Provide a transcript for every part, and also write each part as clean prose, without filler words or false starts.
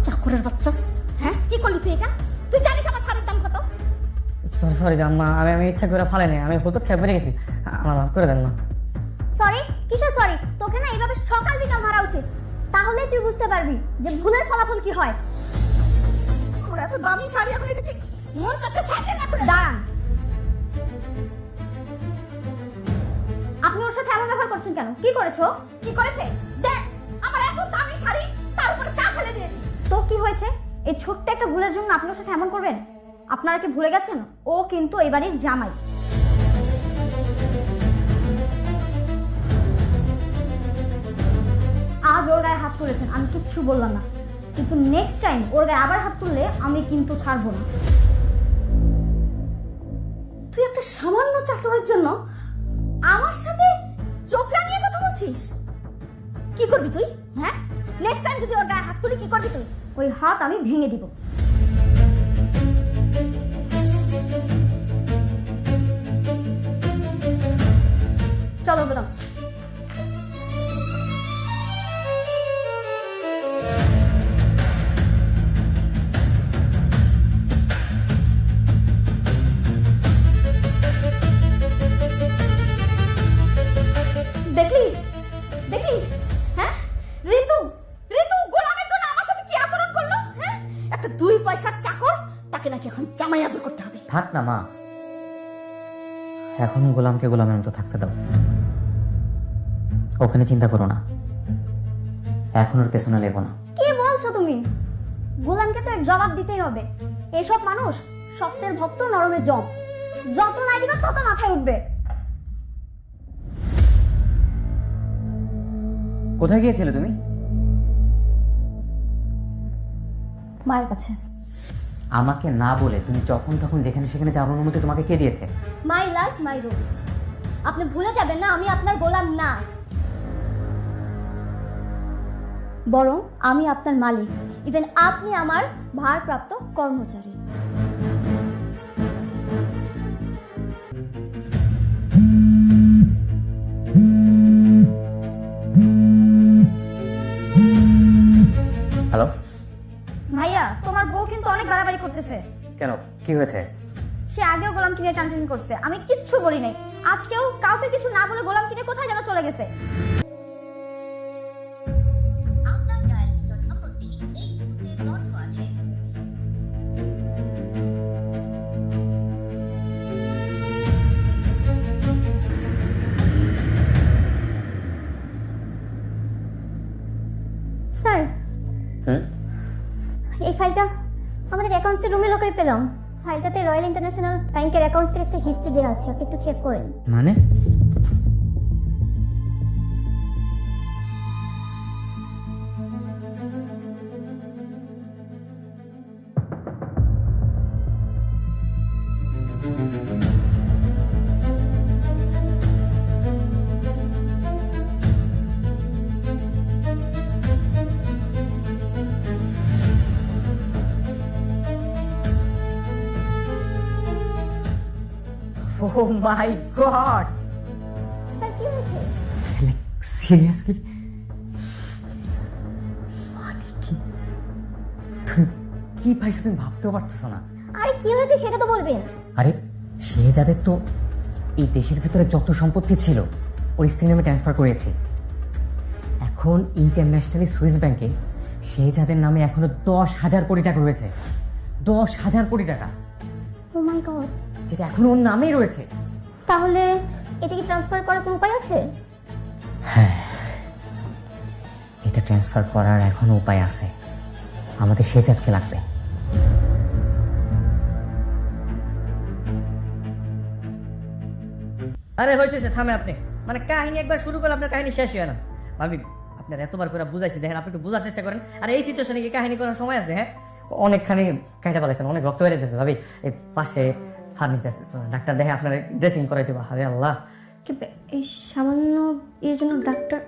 চাকরের বাচ্চা, হ্যাঁ কি করলি তুই এটা? তুই জানিস আমার শাড়ির দাম কত? সরি আম্মা, আমি ইচ্ছা করে ফালাই নাই, আমি হুজুর খেয়ে পড়ে গেছি, আমার মাফ করে দেন না। সরি? কিসের সরি? তোকে না এইভাবে সকাল বিকাল মারা উচিত, তাহলে তুই বুঝতে পারবি যে ভুলের ফলাফল কি হয়। ওরা এত দামি শাড়ি, এখন এটা কি মন চাচ্ছে সাইকেল না করে? দাঁড়ান, আপনি ওর সাথে এমন ব্যবহার করছেন কেন? কি করেছো? কি করেছে? দেখ, আমার এত দামি শাড়ি, তার উপরে চা ফেলে দিয়েছি। তো কি হয়েছে? এই ছোট্ট একটা ভুলের জন্য আপনি ওর সাথে এমন করবেন? আপনারা কি ভুলে গেছেন ও কিন্তু এই বাড়ির জামাই? আজ ওর গায়ে হাত তুলেছেন, আমি কিচ্ছু বললাম না, কিন্তু নেক্সট টাইম ওর গায়ে আবার হাত তুললে আমি কিন্তু ছাড়বো না। তুই একটা সামান্য চাকরের জন্য আমার সাথে চোখ রাঙিয়ে কথা বলছিস? কি করবি তুই? হ্যাঁ, নেক্সট টাইম যদি ওর গায়ে হাত তুলি কি করবি তুই? ওই হাত আমি ভেঙে দিব। চলো গোলাম। দেখলি দেখলি, হ্যাঁ ঋতু, ঋতু গোলামের জন্য আমার সাথে কি আচরণ করলো? হ্যাঁ, একটা 2 পয়সার চাকর, তাকে নাকি এখন জামাই আদর করতে হবে। থাক না মা, এখন গোলামকে গোলামের মতো থাকতে দাও, ওখানে চিন্তা করো না, এখন ওর পেছনে লেগো না। কি বলছো তুমি? গোলামকে তো এর জবাব দিতেই হবে। এসব মানুষ শক্তের ভক্ত, নরমের জম, যত নাই দিবা তত মাথায় উঠবে। কোথায় গিয়েছিলে তুমি? মায়ের কাছে। আমাকে না বলে তুমি যখন তখন যেখানে সেখানে যাওয়ার অনুমতি তোমাকে কে দিয়েছে? My life my rules. আপনি ভুলে যাবেন না আমি আপনার গোলাম না, বরং আমি আপনার মালিক। ইভেন আপনি আমার ভারপ্রাপ্ত কর্মচারী। হ্যালো ভাইয়া, তোমার বউ কিন্তু অনেক বাড়াবাড়ি করতেছে। কেন, কি হয়েছে? সে আগেও গোলাম কিনে টানটানি করছে, আমি কিচ্ছু বলি নাই। আজকেও কাউকে কিছু না বলে গোলাম কিনে কোথায় যেন চলে গেছে। স্যার, এই ফাইলটা আমাদের অ্যাকাউন্টসের রুমে লকারে পেলাম। ফাইলটাতে রয়্যাল ইন্টারন্যাশনাল ব্যাংকের অ্যাকাউন্টসের একটা হিস্ট্রি দেওয়া আছে, আপনি একটু চেক করেন। মানে? Oh my God! স্যার কি হয়েছে? সিরিয়াসলি? মানে কি? তুমি কি পাইছো তুমি ভাবতেও পারতেছো না। আরে কি হয়েছে সেটা তো বলবেন। আরে সে যাদের তো এই দেশের ভিতরে যত সম্পত্তি ছিল ওর স্ত্রীর নামে ট্রান্সফার করেছি। এখন ইন্টারন্যাশনালি সুইস ব্যাংকে সে যাদের নামে এখনো 10,000 কোটি টাকা রয়েছে। 10,000 কোটি টাকা, ও মাই গড, যেটা এখনো ওর নামেই রয়েছে। তাহলে এটা কি ট্রান্সফার করার কোনো উপায় আছে? হ্যাঁ, এটা ট্রান্সফার করার এখনো উপায় আছে, আমাদের শেজাদকে লাগবে। আরে হয়েছে, থামে আপনি, মানে কাহিনী একবার শুরু করলে আপনার কাহিনী শেষ হয় না। ভাবি আপনার এতবার করে বুঝাইছি, দেখেন আপনি একটু বোঝার চেষ্টা করেন। আর এই সিচুয়েশনে কি কাহিনী করার সময় আছে? হ্যাঁ, অনেকখানি কাইটা পালাইছেন, অনেক রক্ত বেড়ে যাচ্ছে। ভাবি এই পাশে ফার্মেসি আছে, ডাক্তার দেখে আপনার ড্রেসিং করাই দেবো। আরে আল্লাহ, এই সামান্য এর জন্য ডাক্তার?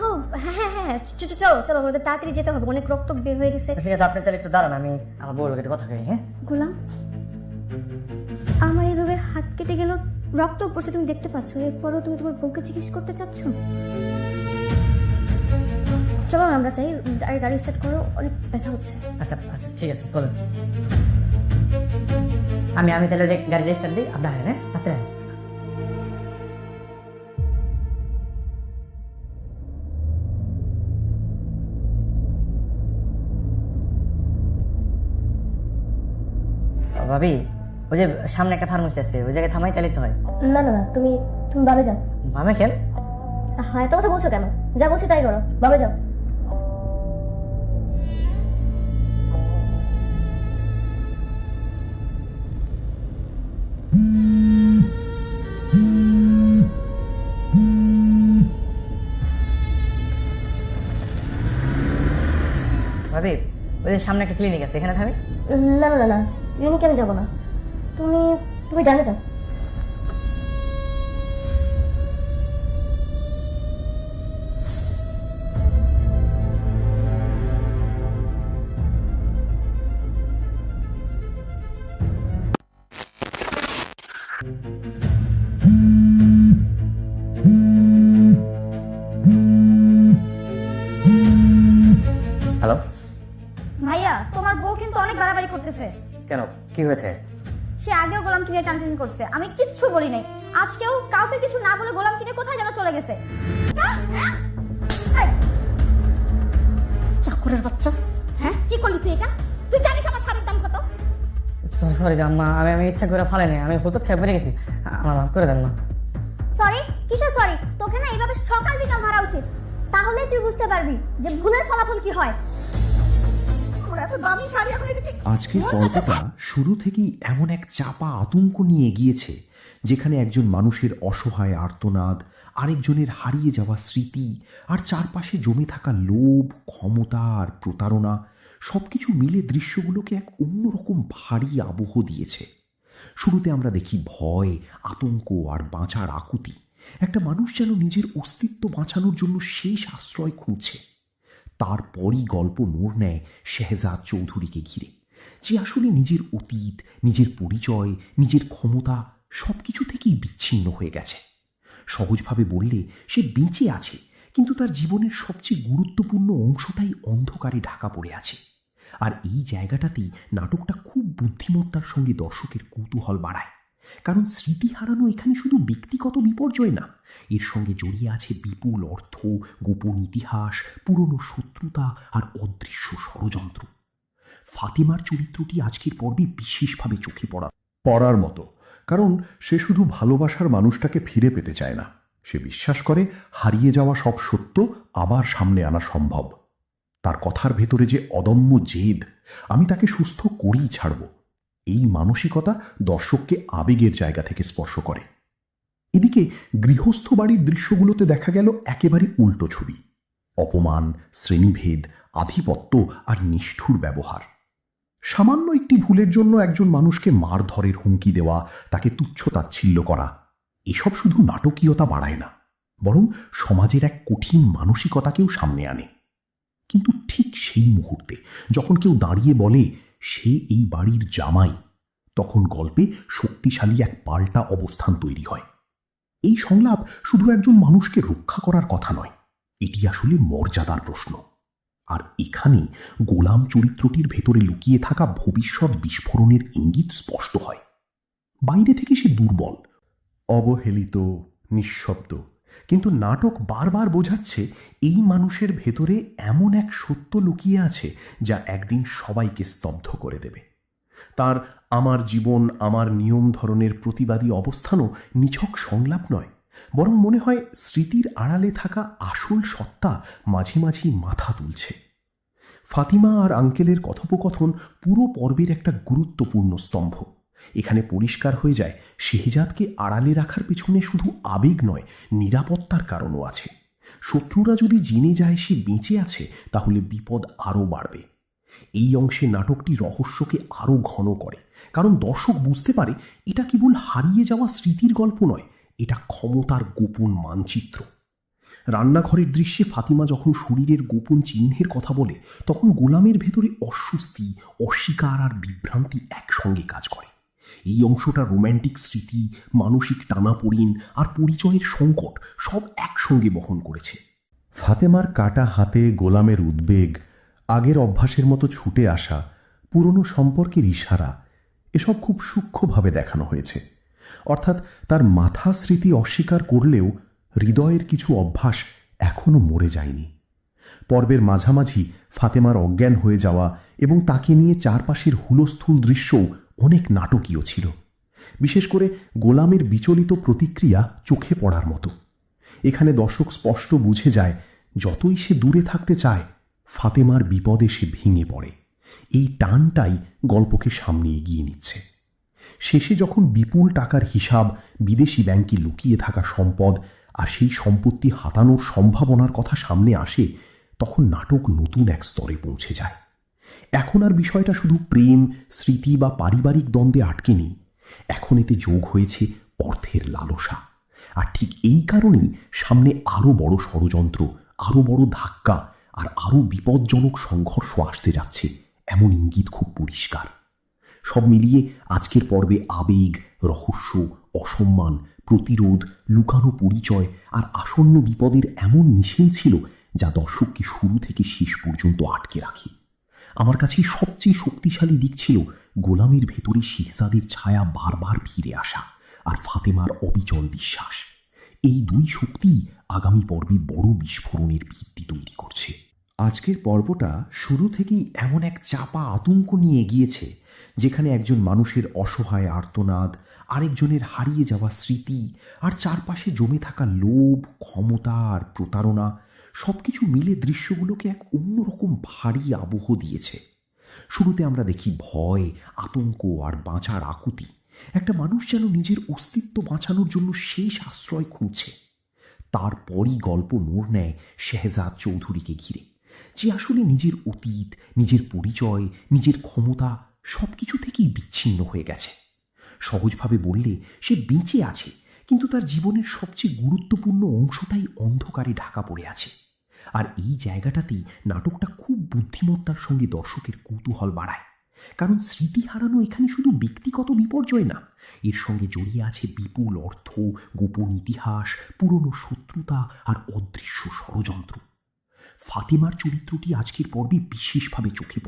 ও হ্যাঁ হ্যাঁ হ্যাঁ, চলো চলো, আমাদের তাড়াতাড়ি যেতে হবে, অনেক রক্ত বের হয়ে গেছে। ঠিক আছে, আপনি তাহলে একটু দাঁড়ান, আমি আমার বউর লোকের কথা কই। হ্যাঁ গোলাম, আমার এইভাবে হাত কেটে গেল, রক্ত পড়ছে তুমি দেখতে পাচ্ছ, এরপরও তুমি তোমার বউকে জিজ্ঞেস করতে চাচ্ছ? চলো না আমরা চাই, গাড়ি স্টার্ট করো, অনেক ব্যথা হচ্ছে। আচ্ছা আচ্ছা ঠিক আছে চলেন। আমি তাহলে যে গাড়ি স্টার্ট দিই, আপনার হ্যাঁ রাত্রে ভাবি ওই যে সামনে একটা ফার্মেসি আছে, ওই জায়গায় থামাই তাহলে তো হয়। না না না, তুমি তুমি বাবে যাও। মামা কেন? হ্যাঁ, এত কথা বলছো কেন? যা বলছি তাই করো, বাবে যাও। ভাবি ওই যে সামনে একটা ক্লিনিক আছে, এখানে থামি। না না না না, ক্লিনিকে আমি যাবো না, তুমি তুমি ডানে যাও। হ্যালো ভাইয়া, তোমার বউ কিন্তু অনেক বাড়াবাড়ি করতেছে। কেন, কি হয়েছে? সে আগেও গোলাম কিনে টানটানি করছে, আমি কিচ্ছু বলি নাই। আজকেও কাউকে কিছু না বলে গোলাম কিনে কোথায় যেন চলে গেছে। চাকরের বাচ্চা, হ্যাঁ কি করলি তুই এটা? তুই জানিস আমার শাড়ির দাম কত? সরি আম্মা, আমি ইচ্ছা করে ফালাই নাই, আমি হুজুর খেয়ে বেড়ে গেছি, আমার মাফ করে দেন না। সরি? কিসের সরি? তোকে না এইভাবে সকাল বিকাল মারা উচিত, তাহলে তুই বুঝতে পারবি যে ভুলের ফলাফল কি হয়। আজকের গল্পটা শুরু থেকেই এমন এক চাপা আতঙ্ক নিয়ে এগিয়েছে, যেখানে একজন মানুষের অসহায় আর্তনাদ, আরেকজনের হারিয়ে যাওয়া স্মৃতি, আর চারপাশে জমে থাকা লোভ, ক্ষমতা আর প্রতারণা সবকিছু মিলে দৃশ্যগুলোকে এক অন্যরকম ভারী আবহ দিয়েছে। শুরুতে আমরা দেখি ভয়, আতঙ্ক আর বাঁচার আকুতি। একটা মানুষ যেন নিজের অস্তিত্ব বাঁচানোর জন্য শেষ আশ্রয় খুঁজছে। তারপরই গল্প মোড় নেয় শেহজাদ চৌধুরীকে ঘিরে, যে আসলে নিজের অতীত, নিজের পরিচয়, নিজের ক্ষমতা সবকিছু থেকেই বিচ্ছিন্ন হয়ে গেছে। সহজভাবে বললে সে বেঁচে আছে, কিন্তু তার জীবনের সবচেয়ে গুরুত্বপূর্ণ অংশটাই অন্ধকারে ঢাকা পড়ে আছে। আর এই জায়গাটাতেই নাটকটা খুব বুদ্ধিমত্তার সঙ্গে দর্শকের কৌতূহল বাড়ায়। কারণ স্মৃতি হারানো এখানে শুধু ব্যক্তিগত বিপর্যয় না, এর সঙ্গে জড়িয়ে আছে বিপুল অর্থ, গোপন ইতিহাস, পুরনো শত্রুতা আর অদৃশ্য ষড়যন্ত্র। ফাতিমার চরিত্রটি আজকের পর্বে বিশেষভাবে চোখে পড়ার মতো, কারণ সে শুধু ভালোবাসার মানুষটাকে ফিরে পেতে চায় না, সে বিশ্বাস করে হারিয়ে যাওয়া সব সত্য আবার সামনে আনা সম্ভব। তার কথার ভেতরে যে অদম্য জেদ, আমি তাকে সুস্থ করেই ছাড়ব, এই মানসিকতা দর্শককে আবেগের জায়গা থেকে স্পর্শ করে। এদিকে গৃহস্থ বাড়ির দৃশ্যগুলোতে দেখা গেল একেবারে উল্টো ছবি। অপমান, শ্রেণীভেদ, আধিপত্য আর নিষ্ঠুর ব্যবহার। সামান্য একটি ভুলের জন্য একজন মানুষকে মারধরের হুমকি দেওয়া, তাকে তুচ্ছতাচ্ছিল্য করা, এসব শুধু নাটকীয়তা বাড়ায় না, বরং সমাজের এক কঠিন মানসিকতাকেও সামনে আনে। কিন্তু ঠিক সেই মুহূর্তে যখন কেউ দাঁড়িয়ে বলে সে এই বাড়ির জামাই, তখন গল্পে শক্তিশালী এক পাল্টা অবস্থান তৈরি হয়। এই সংলাপ শুধু একজন মানুষকে রক্ষা করার কথা নয়, এটি আসলে মর্যাদার প্রশ্ন। আর এখানে গোলাম চরিত্রটির ভেতরে লুকিয়ে থাকা ভবিষ্যৎ বিস্ফোরণের ইঙ্গিত স্পষ্ট হয়। বাইরে থেকে সে দুর্বল, অবহেলিত, নিঃশব্দ, কিন্তু নাটক বারবার বোঝাচ্ছে এই মানুষের ভেতরে এমন এক সত্য লুকিয়ে আছে যা একদিন সবাইকে স্তব্ধ করে দেবে। তার আমার জীবন আমার নিয়ম ধরনের প্রতিবাদী অবস্থানও নিছক সংলাপ নয়, বরং মনে হয় স্মৃতির আড়ালে থাকা আসল সত্তা মাঝে মাঝেই মাথা তুলছে। ফাতিমা আর আঙ্কেলের কথোপকথন পুরো পর্বের একটা গুরুত্বপূর্ণ স্তম্ভ। এখানে পরিষ্কার হয়ে যায় শেহজাদকে আড়ালে রাখার পেছনে শুধু আবেগ নয়, নিরাপত্তার কারণও আছে। শত্রুরা যদি জেনে যায় সে বেঁচে আছে, তাহলে বিপদ আরও বাড়বে। এই অংশে নাটকটি রহস্যকে আরও ঘন করে, কারণ দর্শক বুঝতে পারে এটা কেবল হারিয়ে যাওয়া স্মৃতির গল্প নয়, এটা ক্ষমতার গোপন মানচিত্র। রান্নাঘরের দৃশ্যে ফাতিমা যখন শরীরের গোপন চিহ্নের কথা বলে, তখন গোলামের ভেতরে অস্বস্তি, অস্বীকার আর বিভ্রান্তি একসঙ্গে কাজ করে। এই অংশটা রোম্যান্টিক স্মৃতি, মানসিক টানাপোড়েন আর পরিচয়ের সংকট সব একসঙ্গে বহন করেছে। ফাতেমার কাটা হাতে গোলামের উদ্বেগ, আগের অভ্যাসের মতো ছুটে আসা, পুরনো সম্পর্কের ইশারা, এসব খুব সূক্ষ্মভাবে দেখানো হয়েছে। অর্থাৎ তার মাথা স্মৃতি অস্বীকার করলেও হৃদয়ের কিছু অভ্যাস এখনো মরে যায়নি। পর্বের মাঝামাঝি ফাতেমার অজ্ঞান হয়ে যাওয়া এবং তাকে নিয়ে চারপাশের হুলস্থুল দৃশ্যও অনেক নাটকীয় ছিল। বিশেষ করে গোলামের বিচলিত প্রতিক্রিয়া চোখে পড়ার মতো। এখানে দর্শক স্পষ্ট বুঝে যায়, যতই সে দূরে থাকতে চায়, ফাতেমার বিপদে সে ভেঙে পড়ে। এই টানটাই গল্পকে সামনে এগিয়ে নিচ্ছে। শেষে যখন বিপুল টাকার হিসাব, বিদেশি ব্যাংকে লুকিয়ে থাকা সম্পদ আর সেই সম্পত্তি হাতানোর সম্ভাবনার কথা সামনে আসে, তখন নাটক নতুন এক স্তরে পৌঁছে যায়। এখন আর বিষয়টা শুধু প্রেম, স্মৃতি বা পারিবারিক দ্বন্দ্বে আটকে নেই। এখন এতে যোগ হয়েছে অর্থের লালসা। আর ঠিক এই কারণেই সামনে আরও বড় ষড়যন্ত্র, আরও বড় ধাক্কা আর আরও বিপজ্জনক সংঘর্ষ আসতে যাচ্ছে, এমন ইঙ্গিত খুব পরিষ্কার। সব মিলিয়ে আজকের পর্বে আবেগ, রহস্য, অসম্মান, প্রতিরোধ, লুকানো পরিচয় আর আসন্ন বিপদের এমন মিশেল ছিল যা দর্শককে শুরু থেকে শেষ পর্যন্ত আটকে রাখে। আমার কাছে সবচেয়ে শক্তিশালী দিক ছিল গোলামের ভেতরে শেহজাদের ছায়া বারবার ফিরে আসা আর ফাতেমার অবিচল বিশ্বাস। এই দুই শক্তি আগামী পর্বে বড় বিস্ফোরণের ভিত্তি তৈরি করছে। আজকের পর্বটা শুরু থেকেই এমন এক চাপা আতঙ্ক নিয়ে গিয়েছে, যেখানে একজন মানুষের অসহায় আর্তনাদ, আরেকজনের হারিয়ে যাওয়া স্মৃতি আর চারপাশে জমে থাকা লোভ, ক্ষমতা আর প্রতারণা সবকিছু মিলে দৃশ্যগুলোকে এক অন্যরকম ভারী আবহ দিয়েছে। শুরুতে আমরা দেখি ভয়, আতঙ্ক আর বাঁচার আকুতি। একটা মানুষ যেন নিজের অস্তিত্ব বাঁচানোর জন্য শেষ আশ্রয় খুঁজছে। তারপরই গল্প মোড় নেয় শেহজাদ চৌধুরীকে ঘিরে, যে আসলে নিজের অতীত, নিজের পরিচয়, নিজের ক্ষমতা সবকিছু থেকেই বিচ্ছিন্ন হয়ে গেছে। সহজভাবে বললে সে বেঁচে আছে, কিন্তু তার জীবনের সবচেয়ে গুরুত্বপূর্ণ অংশটাই অন্ধকারে ঢাকা পড়ে আছে। আর এই জায়গাটাতেই নাটকটা খুব বুদ্ধিমত্তার সঙ্গে দর্শকের কৌতূহল বাড়ায়। কারণ স্মৃতি হারানো এখানে শুধু ব্যক্তিগত বিপর্যয় না, এর সঙ্গে জড়িয়ে আছে বিপুল অর্থ, গোপন ইতিহাস, পুরনো শত্রুতা আর অদৃশ্য ষড়যন্ত্র। ফাতেমার চরিত্রটি আজকের পর্বে বিশেষভাবে চোখে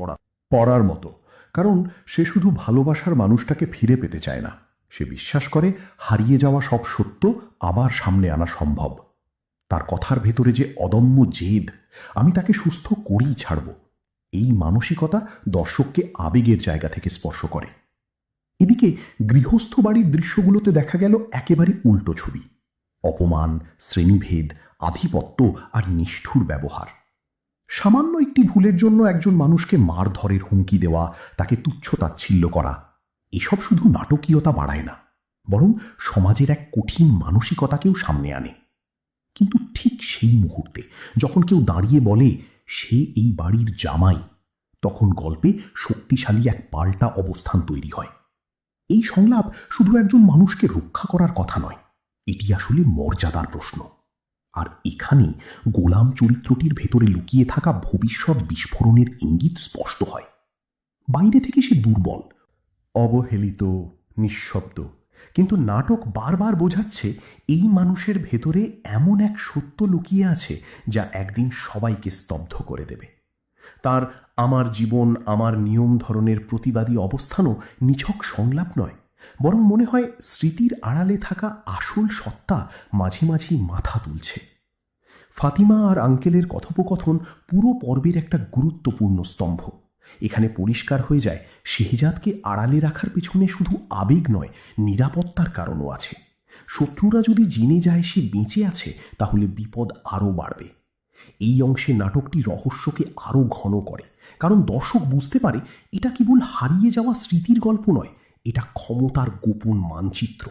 পড়ার মতো, কারণ সে শুধু ভালোবাসার মানুষটাকে ফিরে পেতে চায় না, সে বিশ্বাস করে হারিয়ে যাওয়া সব সত্য আবার সামনে আনা সম্ভব। তার কথার ভেতরে যে অদম্য জেদ, আমি তাকে সুস্থ করেই ছাড়ব, এই মানসিকতা দর্শককে আবেগের জায়গা থেকে স্পর্শ করে। এদিকে গৃহস্থ বাড়ির দৃশ্যগুলোতে দেখা গেল একেবারে উল্টো ছবি। অপমান, শ্রেণীভেদ, আধিপত্য আর নিষ্ঠুর ব্যবহার। সামান্য একটি ভুলের জন্য একজন মানুষকে মারধরের হুমকি দেওয়া, তাকে তুচ্ছতাচ্ছিল্য করা, এসব শুধু নাটকীয়তা বাড়ায় না, বরং সমাজের এক কঠিন মানসিকতাকেও সামনে আনে। কিন্তু ঠিক সেই মুহূর্তে যখন কেউ দাঁড়িয়ে বলে সে এই বাড়ির জামাই, তখন গল্পে শক্তিশালী এক পাল্টা অবস্থান তৈরি হয়। এই সংলাপ শুধু একজন মানুষকে রক্ষা করার কথা নয়, এটি আসলে মর্যাদার প্রশ্ন। আর এখানে গোলাম চরিত্রটির ভেতরে লুকিয়ে থাকা ভবিষ্যৎ বিস্ফোরণের ইঙ্গিত স্পষ্ট হয়। বাইরে থেকে সে দুর্বল, অবহেলিত, নিঃশব্দ, কিন্তু নাটক বারবার বোঝাচ্ছে এই মানুষের ভেতরে এমন এক সত্য লুকিয়ে আছে যা একদিন সবাইকে স্তব্ধ করে দেবে। তার আমার জীবন আমার নিয়ম ধরনের প্রতিবাদী অবস্থানও নিছক সংলাপ নয়, বরং মনে হয় স্মৃতির আড়ালে থাকা আসল সত্তা মাঝে মাঝেই মাথা তুলছে। ফাতিমা আর আঙ্কেলের কথোপকথন পুরো পর্বের একটা গুরুত্বপূর্ণ স্তম্ভ। এখানে পরিষ্কার হয়ে যায় শেহজাদকে আড়ালে রাখার পেছনে শুধু আবেগ নয়, নিরাপত্তার কারণও আছে। শত্রুরা যদি জেনে যায় সে বেঁচে আছে, তাহলে বিপদ আরও বাড়বে। এই অংশে নাটকটি রহস্যকে আরও ঘন করে, কারণ দর্শক বুঝতে পারে এটা কেবল হারিয়ে যাওয়া স্মৃতির গল্প নয়, এটা ক্ষমতার গোপন মানচিত্র।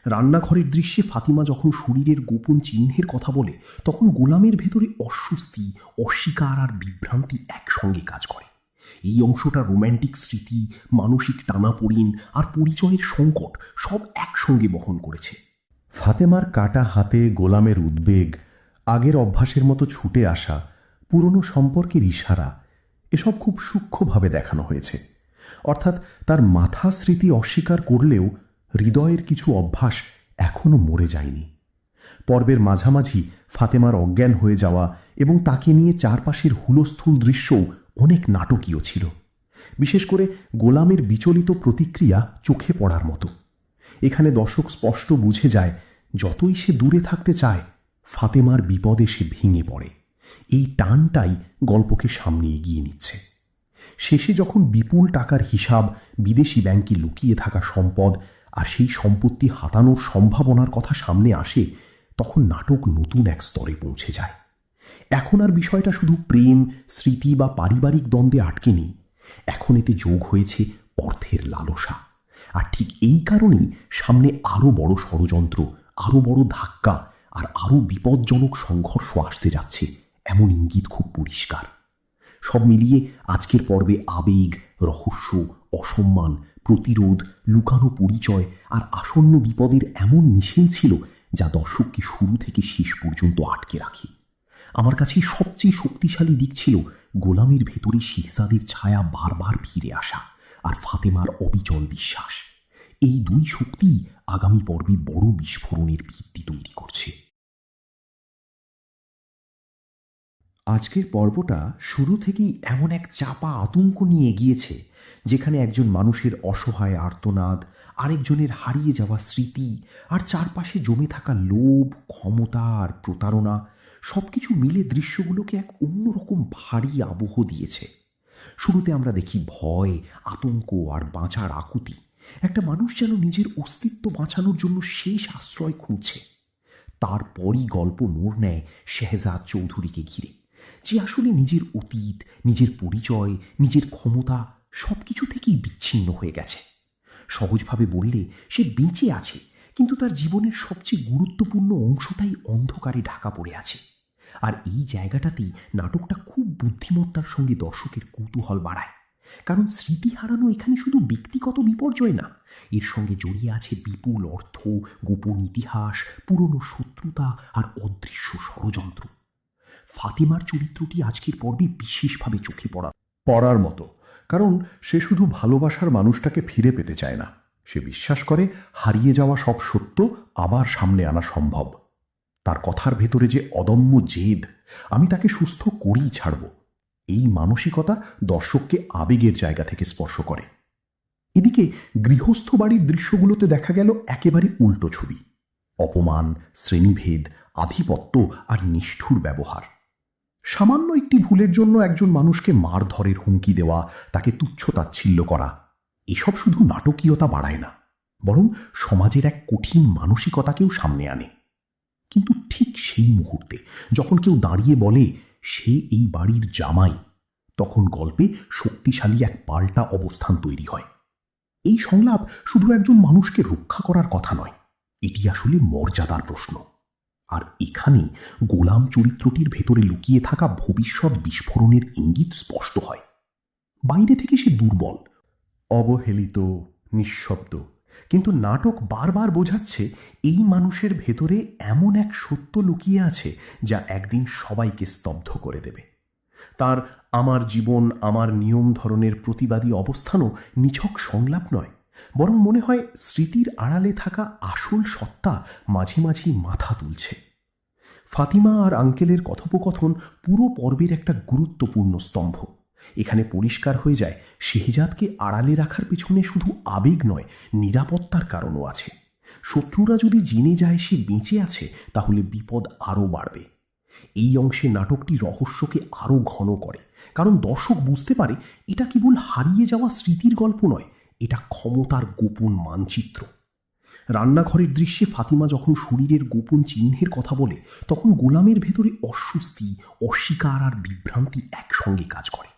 রান্নাঘরের দৃশ্যে ফাতিমা যখন শরীরের গোপন চিহ্নের কথা বলে, তখন গোলামের ভেতরে অস্বস্তি, অস্বীকার আর বিভ্রান্তি একসঙ্গে কাজ করে। এই অংশটা রোম্যান্টিক স্মৃতি, মানসিক টানাপোড়েন আর পরিচয়ের সংকট সব একসঙ্গে বহন করেছে। ফাতেমার কাটা হাতে গোলামের উদ্বেগ, আগের অভ্যাসের মতো ছুটে আসা, পুরনো সম্পর্কের ইশারা, এসব খুব সূক্ষ্মভাবে দেখানো হয়েছে। অর্থাৎ তার মাথা স্মৃতি অস্বীকার করলেও হৃদয়ের কিছু অভ্যাস এখনো মরে যায়নি। পর্বের মাঝামাঝি ফাতেমার অজ্ঞান হয়ে যাওয়া এবং তাকে নিয়ে চারপাশের হুলস্থুল দৃশ্যও অনেক নাটকীয় ছিল। বিশেষ করে গোলামের বিচলিত প্রতিক্রিয়া চোখে পড়ার মতো। এখানে দর্শক স্পষ্ট বুঝে যায়, যতই সে দূরে থাকতে চায়, ফাতেমার বিপদে সে ভেঙে পড়ে। এই টানটাই গল্পকে সামনে এগিয়ে নিচ্ছে। শেষে যখন বিপুল টাকার হিসাব, বিদেশি ব্যাংকে লুকিয়ে থাকা সম্পদ আর সেই সম্পত্তি হাতানোর সম্ভাবনার কথা সামনে আসে, তখন নাটক নতুন এক স্তরে পৌঁছে যায়। এখন আর বিষয়টা শুধু প্রেম, স্মৃতি বা পারিবারিক দ্বন্দ্বে আটকে নেই। এখন এতে যোগ হয়েছে অর্থের লালসা। আর ঠিক এই কারণেই সামনে আরও বড় ষড়যন্ত্র, আরও বড় ধাক্কা আর আরও বিপজ্জনক সংঘর্ষ আসতে যাচ্ছে, এমন ইঙ্গিত খুব পরিষ্কার। সব মিলিয়ে আজকের পর্বে আবেগ, রহস্য, অসম্মান, প্রতিরোধ, লুকানো পরিচয় আর আসন্ন বিপদের এমন মিশেল ছিল যা দর্শককে শুরু থেকে শেষ পর্যন্ত আটকে রাখে। আমার কাছে সবচেয়ে শক্তিশালী দিক ছিল গোলামের ভেতরে শেহজাদের ছায়া বারবার ফিরে আসা আর ফাতেমার অবিচল বিশ্বাস। এই দুই শক্তি আগামী পর্বে বড় বিস্ফোরণের ভিত্তি তৈরি করছে। আজকের পর্বটা শুরু থেকেই এমন এক চাপা আতঙ্ক নিয়ে গিয়েছে, যেখানে একজন মানুষের অসহায় আর্তনাদ, আরেকজনের হারিয়ে যাওয়া স্মৃতি আর চারপাশে জমে থাকা লোভ, ক্ষমতা আর প্রতারণা সবকিছু মিলে দৃশ্যগুলোকে এক অন্যরকম ভারী আবহ দিয়েছে। শুরুতে আমরা দেখি ভয়, আতঙ্ক আর বাঁচার আকুতি। একটা মানুষ যেন নিজের অস্তিত্ব বাঁচানোর জন্য শেষ আশ্রয় খুঁজছে। তারপরই গল্প মোড় নেয় শেহজাদ চৌধুরীকে ঘিরে, যে আসলে নিজের অতীত, নিজের পরিচয়, নিজের ক্ষমতা সবকিছু থেকেই বিচ্ছিন্ন হয়ে গেছে। সহজভাবে বললে সে বেঁচে আছে, কিন্তু তার জীবনের সবচেয়ে গুরুত্বপূর্ণ অংশটাই অন্ধকারে ঢাকা পড়ে আছে। আর এই জায়গাটাতেই নাটকটা খুব বুদ্ধিমত্তার সঙ্গে দর্শকের কৌতূহল বাড়ায়। কারণ স্মৃতি হারানো এখানে শুধু ব্যক্তিগত বিপর্যয় না, এর সঙ্গে জড়িয়ে আছে বিপুল অর্থ, গোপন ইতিহাস, পুরনো শত্রুতা আর অদৃশ্য ষড়যন্ত্র। ফাতেমার চরিত্রটি আজকের পর্বে বিশেষভাবে চোখে পড়ার মতো, কারণ সে শুধু ভালোবাসার মানুষটাকে ফিরে পেতে চায় না। সে বিশ্বাস করে হারিয়ে যাওয়া সব সত্য আবার সামনে আনা সম্ভব। তার কথার ভেতরে যে অদম্য জেদ, আমি তাকে সুস্থ করেই ছাড়ব, এই মানসিকতা দর্শককে আবেগের জায়গা থেকে স্পর্শ করে। এদিকে গৃহস্থ বাড়ির দৃশ্যগুলোতে দেখা গেল একেবারে উল্টো ছবি। অপমান, শ্রেণীভেদ, আধিপত্য আর নিষ্ঠুর ব্যবহার। সামান্য একটি ভুলের জন্য একজন মানুষকে মারধরের হুমকি দেওয়া, তাকে তুচ্ছ-তাচ্ছিল্য করা, এসব শুধু নাটকীয়তা বাড়ায় না, বরং সমাজের এক কঠিন মানসিকতাকেও সামনে আনে। কিন্তু ঠিক সেই মুহূর্তে যখন কেউ দাঁড়িয়ে বলে সে এই বাড়ির জামাই, তখন গল্পে শক্তিশালী এক পাল্টা অবস্থান তৈরি হয়। এই সংলাপ শুধু একজন মানুষকে রক্ষা করার কথা নয়, এটি আসলে মর্যাদার প্রশ্ন। আর এখানে গোলাম চরিত্রটির ভেতরে লুকিয়ে থাকা ভবিষ্যৎ বিস্ফোরণের ইঙ্গিত স্পষ্ট হয়। বাইরে থেকে সে দুর্বল, অবহেলিত, নিঃশব্দ, কিন্তু নাটক বারবার বোঝাচ্ছে এই মানুষের ভেতরে এমন এক সত্য লুকিয়ে আছে যা একদিন সবাইকে স্তব্ধ করে দেবে। তার আমার জীবন আমার নিয়ম ধরনের প্রতিবাদী অবস্থানও নিছক সংলাপ নয়, বরং মনে হয় স্মৃতির আড়ালে থাকা আসল সত্তা মাঝে মাঝে মাথা তুলছে। ফাতিমা আর আঙ্কেলের কথোপকথন পুরো পর্বের একটা গুরুত্বপূর্ণ স্তম্ভ। এখানে পরিষ্কার হয়ে যায় শেহজাদকে আড়ালে রাখার পেছনে শুধু আবেগ নয়, নিরাপত্তার কারণও আছে। শত্রুরা যদি জেনে যায় সে বেঁচে আছে, তাহলে বিপদ আরও বাড়বে। এই অংশে নাটকটি রহস্যকে আরও ঘন করে, কারণ দর্শক বুঝতে পারে এটা কেবল হারিয়ে যাওয়া স্মৃতির গল্প নয়, এটা ক্ষমতার গোপন মানচিত্র। রান্নাঘরের দৃশ্যে ফাতিমা যখন শরীরের গোপন চিহ্নের কথা বলে, তখন গোলামের ভেতরে অস্বস্তি, অস্বীকার আর বিভ্রান্তি একসঙ্গে কাজ করে।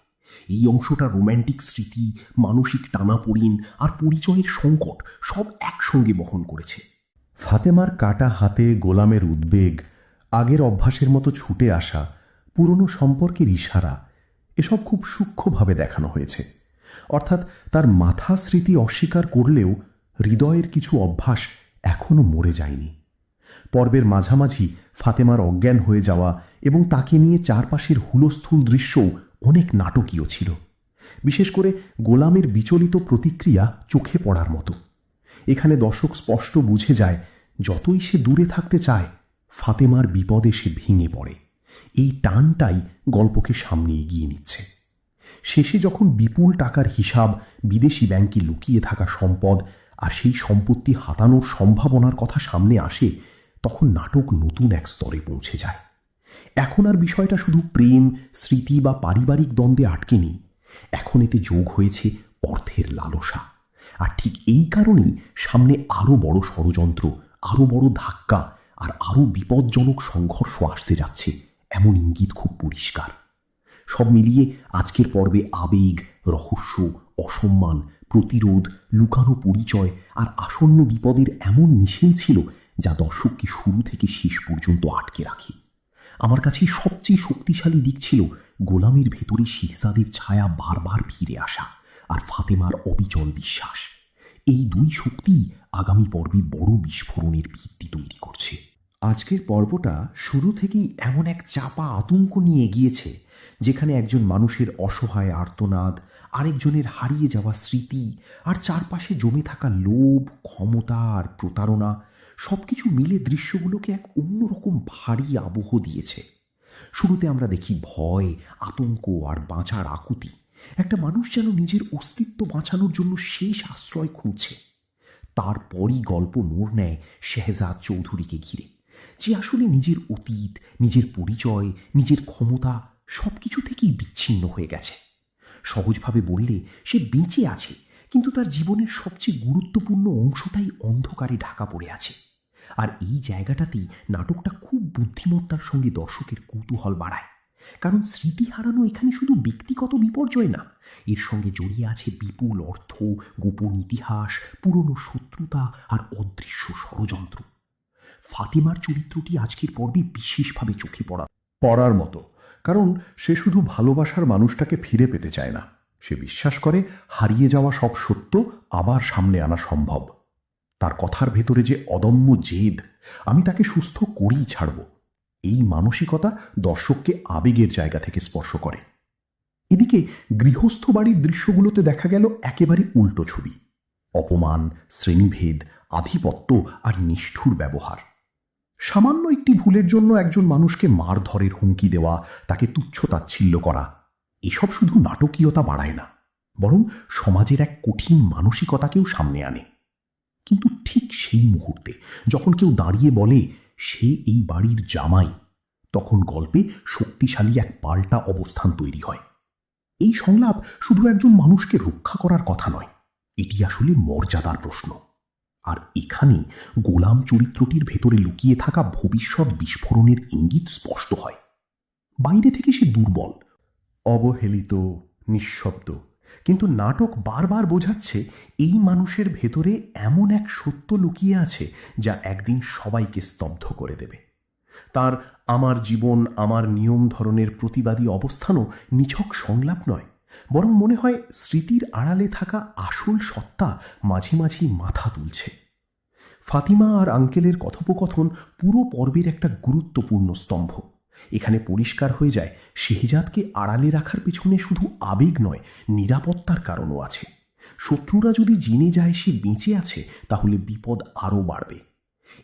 এই অংশটা রোম্যান্টিক স্মৃতি, মানসিক টানাপোড়েন আর পরিচয়ের সংকট সব একসঙ্গে বহন করেছে। ফাতেমার কাটা হাতে গোলামের উদ্বেগ, আগের অভ্যাসের মতো ছুটে আসা, পুরনো সম্পর্কের ইশারা, এসব খুব সূক্ষ্মভাবে দেখানো হয়েছে। অর্থাৎ তার মাথা স্মৃতি অস্বীকার করলেও হৃদয়ের কিছু অভ্যাস এখনও মরে যায়নি। পর্বের মাঝামাঝি ফাতেমার অজ্ঞান হয়ে যাওয়া এবং তাকে নিয়ে চারপাশের হুলস্থুল দৃশ্যও অনেক নাটকীয় ছিল। বিশেষ করে গোলামের বিচলিত প্রতিক্রিয়া চোখে পড়ার মতো। এখানে দর্শক স্পষ্ট বুঝে যায় যতই সে দূরে থাকতে চায়, ফাতেমার বিপদে সে ভেঙে পড়ে। এই টানটাই গল্পকে সামনে এগিয়ে নিচ্ছে। শেষে যখন বিপুল টাকার হিসাব, বিদেশি ব্যাংকে লুকিয়ে থাকা সম্পদ আর সেই সম্পত্তি হাতানোর সম্ভাবনার কথা সামনে আসে, তখন নাটক নতুন এক স্তরে পৌঁছে যায়। এখন আর বিষয়টা শুধু প্রেম, স্মৃতি বা পারিবারিক দ্বন্দ্বে আটকে নেই। এখন এতে যোগ হয়েছে অর্থের লালসা। আর ঠিক এই কারণেই সামনে আরও বড় ষড়যন্ত্র, আরও বড় ধাক্কা আর আরও বিপজ্জনক সংঘর্ষ আসতে যাচ্ছে, এমন ইঙ্গিত খুব পরিষ্কার। সব মিলিয়ে আজকের পর্বে আবেগ, রহস্য, অসম্মান, প্রতিরোধ, লুকানো পরিচয় আর আসন্ন বিপদের এমন মিশেল ছিল যা দর্শককে শুরু থেকে শেষ পর্যন্ত আটকে রাখে। আমার কাছে সবচেয়ে শক্তিশালী দিক ছিল গোলামের ভেতরে শেহজাদের ছায়া বারবার ফিরে আসা আর ফাতেমার অবিচল বিশ্বাস। এই দুই শক্তি আগামী পর্বে বড় বিস্ফোরণের ভিত্তি তৈরি করছে। আজকের পর্বটা শুরু থেকেই এমন এক চাপা আতঙ্ক নিয়ে গিয়েছে, যেখানে একজন মানুষের অসহায় আর্তনাদ, আরেকজনের হারিয়ে যাওয়া স্মৃতি আর চারপাশে জমে থাকা লোভ, ক্ষমতা আর প্রতারণা সবকিছু মিলে দৃশ্যগুলোকে এক অন্যরকম ভারী আবহ দিয়েছে। শুরুতে আমরা দেখি ভয়, আতঙ্ক আর বাঁচার আকুতি। একটা মানুষ যেন নিজের অস্তিত্ব বাঁচানোর জন্য শেষ আশ্রয় খুঁজছে। তারপরই গল্প মোড় নেয় শেহজাদ চৌধুরীকে ঘিরে, যে আসলে নিজের অতীত, নিজের পরিচয়, নিজের ক্ষমতা সবকিছু থেকেই বিচ্ছিন্ন হয়ে গেছে। সহজভাবে বললে সে বেঁচে আছে, কিন্তু তার জীবনের সবচেয়ে গুরুত্বপূর্ণ অংশটাই অন্ধকারে ঢাকা পড়ে আছে। আর এই জায়গাটাতেই নাটকটা খুব বুদ্ধিমত্তার সঙ্গে দর্শকের কৌতূহল বাড়ায়। কারণ স্মৃতি হারানো এখানে শুধু ব্যক্তিগত বিপর্যয় না, এর সঙ্গে জড়িয়ে আছে বিপুল অর্থ, গোপন ইতিহাস, পুরনো শত্রুতা আর অদৃশ্য ষড়যন্ত্র। ফাতেমার চরিত্রটি আজকের পর্বে বিশেষভাবে চোখে পড়ার মতো, কারণ সে শুধু ভালোবাসার মানুষটাকে ফিরে পেতে চায় না, সে বিশ্বাস করে হারিয়ে যাওয়া সব সত্য আবার সামনে আনা সম্ভব। তার কথার ভেতরে যে অদম্য জেদ, আমি তাকে সুস্থ করেই ছাড়ব, এই মানসিকতা দর্শককে আবেগের জায়গা থেকে স্পর্শ করে। এদিকে গৃহস্থ বাড়ির দৃশ্যগুলোতে দেখা গেল একেবারে উল্টো ছবি। অপমান, শ্রেণীভেদ, আধিপত্য আর নিষ্ঠুর ব্যবহার। সামান্য একটি ভুলের জন্য একজন মানুষকে মারধরের হুমকি দেওয়া, তাকে তুচ্ছতাচ্ছিল্য করা, এসব শুধু নাটকীয়তা বাড়ায় না, বরং সমাজের এক কঠিন মানসিকতাকেও সামনে আনে। কিন্তু ঠিক সেই মুহূর্তে যখন কেউ দাঁড়িয়ে বলে সে এই বাড়ির জামাই, তখন গল্পে শক্তিশালী এক পাল্টা অবস্থান তৈরি হয়। এই সংলাপ শুধু একজন মানুষকে রক্ষা করার কথা নয়, এটি আসলে মর্যাদার প্রশ্ন। আর এখানে গোলাম চরিত্রটির ভেতরে লুকিয়ে থাকা ভবিষ্যৎ বিস্ফোরণের ইঙ্গিত স্পষ্ট হয়। বাইরে থেকে সে দুর্বল, অবহেলিত, নিঃশব্দ, কিন্তু নাটক বারবার বোঝাচ্ছে এই মানুষের ভেতরে এমন এক সত্য লুকিয়ে আছে যা একদিন সবাইকে স্তব্ধ করে দেবে। তার আমার জীবন আমার নিয়ম ধরনের প্রতিবাদী অবস্থানও নিছক সংলাপ নয়, বরং মনে হয় স্মৃতির আড়ালে থাকা আসল সত্তা মাঝে মাঝে মাথা তুলছে। ফাতিমা আর আঙ্কেলের কথোপকথন পুরো পর্বের একটা গুরুত্বপূর্ণ স্তম্ভ। এখানে পরিষ্কার হয়ে যায় শেহজাদকে আড়ালে রাখার পেছনে শুধু আবেগ নয়, নিরাপত্তার কারণও আছে। শত্রুরা যদি জেনে যায় সে বেঁচে আছে, তাহলে বিপদ আরও বাড়বে।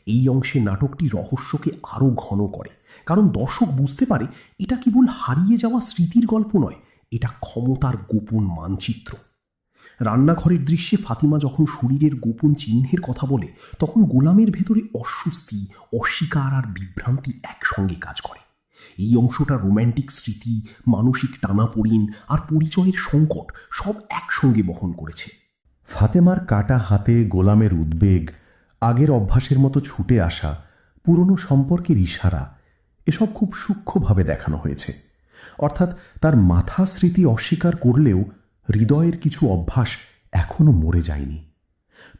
এই অংশে নাটকটি রহস্যকে আরও ঘন করে, কারণ দর্শক বুঝতে পারে এটা কেবল হারিয়ে যাওয়া স্মৃতির গল্প নয়, এটা ক্ষমতার গোপন মানচিত্র। রান্নাঘরের দৃশ্যে ফাতিমা যখন শরীরের গোপন চিহ্নের কথা বলে, তখন গোলামের ভেতরে অস্বস্তি, অস্বীকার আর বিভ্রান্তি একসঙ্গে কাজ করে। এই অংশটা রোম্যান্টিক স্মৃতি, মানসিক টানাপোড়েন আর পরিচয়ের সংকট সব একসঙ্গে বহন করেছে। ফাতেমার কাটা হাতে গোলামের উদ্বেগ, আগের অভ্যাসের মতো ছুটে আসা, পুরনো সম্পর্কের ইশারা, এসব খুব সূক্ষ্মভাবে দেখানো হয়েছে। অর্থাৎ তার মাথা স্মৃতি অস্বীকার করলেও হৃদয়ের কিছু অভ্যাস এখনও মরে যায়নি।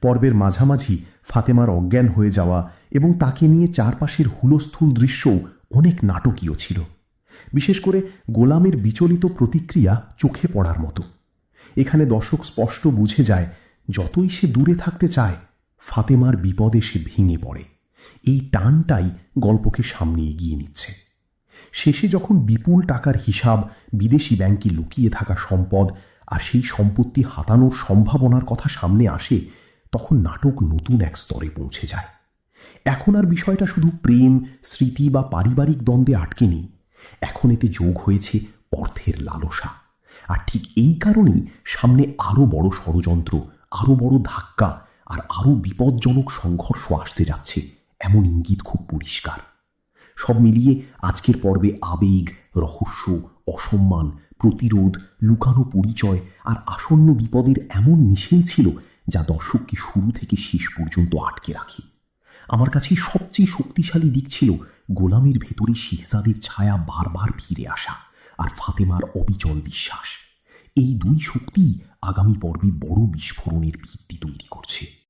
পর্বের মাঝামাঝি ফাতেমার অজ্ঞান হয়ে যাওয়া এবং তাকে নিয়ে চারপাশের হুলস্থুল দৃশ্যও অনেক নাটকীয় ছিল। বিশেষ করে গোলামের বিচলিত প্রতিক্রিয়া চোখে পড়ার মতো। এখানে দর্শক স্পষ্ট বুঝে যায় যতই সে দূরে থাকতে চায়, ফাতেমার বিপদে সে ভেঙে পড়ে। এই টানটাই গল্পকে সামনে এগিয়ে নিচ্ছে। শেষে যখন বিপুল টাকার হিসাব, বিদেশি ব্যাংকে লুকিয়ে থাকা সম্পদ আর সেই সম্পত্তি হাতানোর সম্ভাবনার কথা সামনে আসে, তখন নাটক নতুন এক স্তরে পৌঁছে যায়। এখন আর বিষয়টা শুধু প্রেম, স্মৃতি বা পারিবারিক দ্বন্দ্বে আটকে নেই, এখন এতে যোগ হয়েছে অর্থের লালসা। আর ঠিক এই কারণেই সামনে আরও বড় ষড়যন্ত্র, আরও বড় ধাক্কা আর আরও বিপজ্জনক সংঘর্ষ আসতে যাচ্ছে, এমন ইঙ্গিত খুব পরিষ্কার। সব মিলিয়ে আজকের পর্বে আবেগ, রহস্য, অসম্মান, প্রতিরোধ, লুকানো পরিচয় আর আসন্ন বিপদের এমন মিশেল ছিল যা দর্শককে শুরু থেকে শেষ পর্যন্ত আটকে রাখে। আমার কাছে সবচেয়ে শক্তিশালী দিক ছিল গোলামের ভেতরে শেহজাদের ছায়া বারবার ফিরে আসা আর ফাতেমার অবিচল বিশ্বাস। এই দুই শক্তি আগামী পর্বে বড় বিস্ফোরণের ভিত্তি তৈরি করছে।